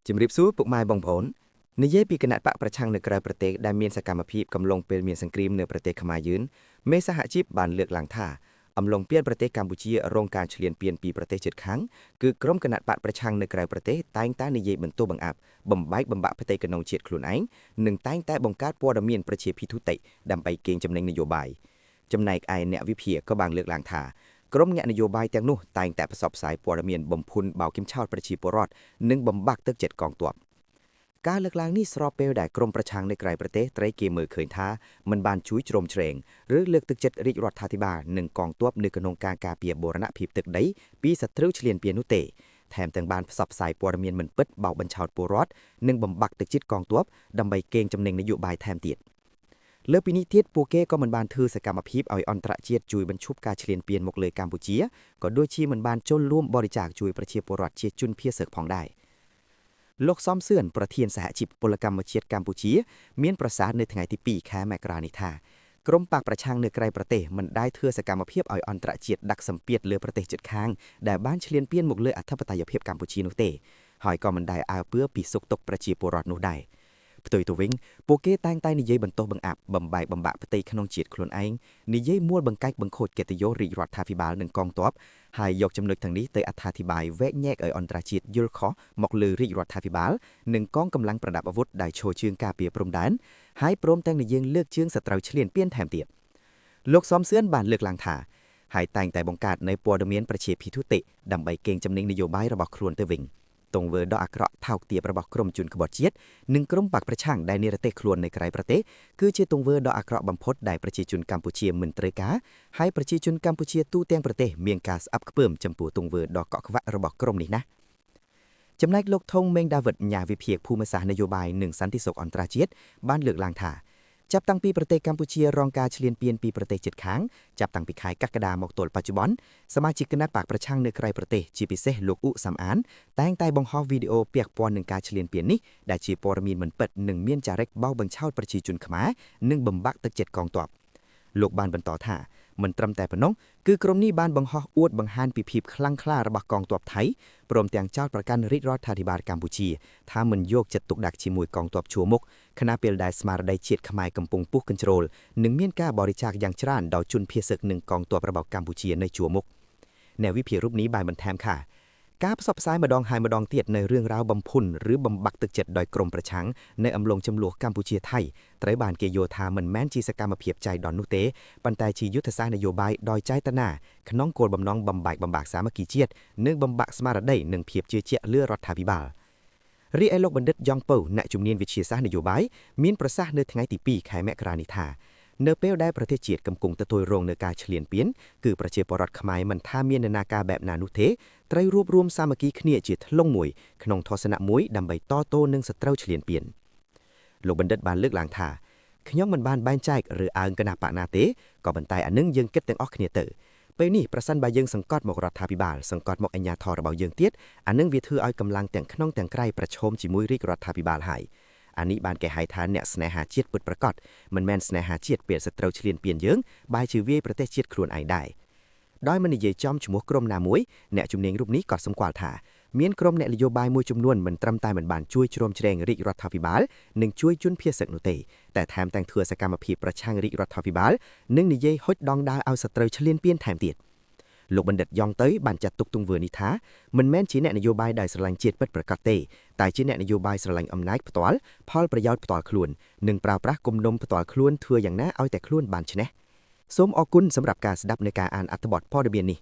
ជំរាបសួរពុកម៉ែបងប្អូននិយាយពីគណៈបកប្រឆាំងនៅក្រៅប្រទេសដែលមានសកម្មភាពកំឡុងពេលមានសង្គ្រាមនៅប្រទេសខ្មែរយើងមេសហជីពបានលើកឡើងថាអំឡុងពេលប្រទេសកម្ពុជារងការឈ្លានពានពីប្រទេសជិតខាងគឺក្រុមគណៈបកប្រឆាំងនៅក្រៅប្រទេសតែងតែនិយាយបន្ទោសបង្អាប់បំបែកបំបាក់ផ្ទៃក្នុងជាតិខ្លួនឯងនិងតែងតែបង្កើតព័ត៌មានប្រជាភិទុតិដើម្បីកេងចំណេញនយោបាយចំណែកឯអ្នកវិភាគក៏បានលើកឡើងថាក្រុមអ្នកនយោបាយទាំងនោះតែងតែផ្សព្វផ្សាយព័ត៌មានបំភុនបោកគំឆោតប្រជាពលរដ្ឋនិងបំបាក់ទឹកចិត្តកងទ័ពការលើកឡើងនេះស្របពេលដែលក្រុមប្រឆាំងនៅក្រៅប្រទេសត្រូវគេមើលឃើញថាមិនបានជួយជ្រោមជ្រែងឬលើកទឹកចិត្តរាជរដ្ឋាភិបាលនិងកងទ័ពនៅក្នុងការការពារបូរណភាពទឹកដីពីសត្រូវឈ្លានពាននោះទេថែមទាំងបានផ្សព្វផ្សាយព័ត៌មានមិនពិតបោកបញ្ឆោតពលរដ្ឋនិងបំបាក់ទឹកចិត្តកងទ័ពដើម្បីកេងចំណេញនយោបាយថែមទៀតលើពីនេះទៀតពួកគេក៏មិនបានធ្វើសកម្មភាពឲ្យអន្តរជាតិជួយបញ្ឈប់ការឈ្លានពានមកលើកម្ពុជាក៏ដូចជាមិនបានចូលរួមបរិច្ចាគជួយប្រជាពលរដ្ឋជាជនភៀសសឹកផងដែរលោកសំសឿនប្រធានសហជីពពលកម្មជាតិកម្ពុជាមានប្រសាសន៍នៅថ្ងៃទី2ខែមករានេះថាក្រុមបកប្រឆាំងនៅក្រៅប្រទេសមិនได้ធ្វើសកម្មភាពឲ្យអន្តរជាតិដាក់សម្ពាធលើប្រទេសជិតខាងដែលបានឈ្លានពានមកលើអធិបតេយ្យភាពកម្ពុជានោះទេហើយក៏មិនได้អើពើពីសុខទុក្ខប្រជាពលរដ្ឋនោះដែរផ្ទុយទៅវិញពួកគេតែងតែនិយាយបន្ទោសបង្អាប់បំបែកបំបាក់ផ្ទៃក្នុងជាតិខ្លួនឯងនិយាយមួលបង្កាច់បង្ខូចកិត្តិយសរាជរដ្ឋាភិបាលនិងកងទ័ពហើយយកចំណុចទាំងនេះទៅអត្ថាធិប្បាយវែកញែកឲ្យអន្តរជាតិយល់ខុសមកលើរាជរដ្ឋាភិបាលនិងកងកម្លាំងប្រដាប់អាវុធដែលឈរជើងការពារព្រំដែនហើយព្រមទាំងនិយាយលើកជើងសត្រូវឈ្លានពានថែមទៀតលោកសំសឿនបានលើកឡើងថាហើយតែងតែបង្កើតនៅព័ត៌មានប្រជាភិទុតិដើម្បីកេងចំណេញនយោបាយរបស់ខ្លួនទៅវិញទង្វើដ៏អាក្រក់ថោកទាបរបស់ក្រុមជនក្បត់ជាតិនិងក្រុមបកប្រឆាំងដែលនិរទេសខ្លួននៅក្រៅប្រទេសគឺជាទង្វើដ៏អាក្រក់បំផុតដែលប្រជាជនកម្ពុជាមិនត្រូវការហើយប្រជាជនកម្ពុជាទូទាំងប្រទេសមានការស្អប់ខ្ពើមចំពោះទង្វើដ៏កក់ក្វាក់របស់ក្រុមនេះណាចំណែកលោកថងមេងដាវិតញាវិភាគភូមិសាស្ត្រនយោបាយនិងសន្តិសុខអន្តរជាតិបានលើកឡើងថាចាប់តាំងពីប្រទេសកម្ពុជារងការឈ្លានពានពីប្រទេសជិតខាងចាប់តាំងពីខែកក្កដាមកទល់បច្ចុប្បន្នសមាជិកគណៈបកប្រឆាំងនៅក្រៅប្រទេសជាពិសេសលោកអ៊ុសំអានតែងតែបង្ហោះវីដេអូពាក់ព័ន្ធនឹងការឈ្លានពាននេះដែលជាព័ត៌មានមិនពិតនិងមានចរិតបោកបញ្ឆោតប្រជាជនខ្មែរនិងបំបាក់ទឹកចិត្តកងទ័ពលោកបានបន្តថាមិនត្រឹមតែប៉ុណ្ណោះគឺក្រុមនេះបានបង្ហោះអួតបង្ហាញពីភាពខ្លាំងក្លារបស់កងទ័ពថៃព្រមទាំងចោទប្រកាន់រាជរដ្ឋាភិបាលកម្ពុជាថាមិនយកចិត្តទុកដាក់ជាមួយកងទ័ពជួរមុខខណៈពេលដែលស្មារតីជាតិខ្មែរកំពុងពុះកញ្ជ្រោលនិងមានការបរិច្ចាគយ៉ាងច្រើនដោយជនភៀសសឹកនិងកងទ័ពរបស់កម្ពុជានៅជួរមុខអ្នកវិភាគរូបនេះបានបន្ថែមថាការផ្សព្វផ្សាយម្ដងហើយម្ដងទៀតនៅរឿងរ៉ាវបំភុនឬបំបាក់ទឹកចិត្តដោយក្រុមប្រឆាំងនៅអំឡុងចំនួនកម្ពុជាថៃត្រូវបានគេយល់ថាមិនមែនជាសកម្មភាពចៃដន្យនោះទេប៉ុន្តែជាយុទ្ធសាស្ត្រនយោបាយដោយចេតនាក្នុងគោលបំណងបំបែកបំបាក់សាមគ្គីជាតិនិងបំបាក់ស្មារតីនិងភាពជឿជាក់លើរដ្ឋាភិបាលរីឯលោកបណ្ឌិតយ៉ងពៅអ្នកជំនាញវិទ្យាសាស្ត្រនយោបាយមានប្រសាសន៍នៅថ្ងៃទី2ខែមករានេះថានៅពេលដែលប្រទេសជាតិកំពុងទទួលរងនឹងការឈ្លានពានគឺប្រជាពលរដ្ឋខ្មែរមិនថាមាននរណាការបែបណានោះទេត្រូវរួបរวมសាមគ្គីគ្នាជាធ្លុងមួយក្នុងទស្សនៈមួយដើម្បីតទោនឹងសត្រូវឈ្លានពានលោកបណ្ឌិតបានលើកឡើងថាខ្ញុំមិនបានបែងចែកឬអើងគណៈបកណាទេក៏ប៉ុន្តែអានឹងយើងគិតទាំងអស់គ្នាទៅពេលនេះប្រសិនបើយើងសង្កត់មករដ្ឋាភិបាលសង្កត់មកអាជ្ញាធររបស់យើងទៀតអានឹងវាធ្វើឲ្យកម្លាំងទាំងក្នុងទាំងក្រៅប្រឈមជាមួយរាជរដ្ឋាភិបាលហើយអានេះបានគេហៅថាអ្នកស្នេហាជាតិពិតប្រាកដមិនមែនស្នេហាជាតិពេលសត្រូវឈ្លានពានយើងបែរជាវាយប្រទេសជាតិខ្លួនឯងដែរដោយមិននិយាយចំឈ្មោះក្រុមណាមួយអ្នកជំនាញរូបនេះក៏សម្គាល់ថាមានក្រុមអ្នកនយោបាយមួយចំនួនមិនត្រឹមតែមិនបានជួយជ្រោមជ្រែងរាជរដ្ឋាភិបាលនិងជួយជនភៀសសឹកនោះទេតែថែមទាំងធ្វើសកម្មភាពប្រឆាំងរាជរដ្ឋាភិបាលនិងនិយាយហុចដងដើរឲ្យសត្រូវឈ្លានពានថែមទៀតលោកបណ្ឌិតយ៉ងទៅបានចាត់ទុកទង្វើនេះថាមិនមែនជាអ្នកនយោបាយដែលស្រឡាញ់ជាតិពិតប្រាកដទេតែជាអ្នកនយោបាយស្រឡាញ់អំណាចផ្ទាល់ផលប្រយោជន៍ផ្ទាល់ខ្លួននិងប្រើប្រាស់គំនុំផ្ទាល់ខ្លួនធ្វើយ៉ាងណាឲ្យតែខ្លួនបានឈ្នះសូមអរគុណសម្រាប់ការស្ដាប់នៃការអានអត្ថបទព័ត៌មាននេះ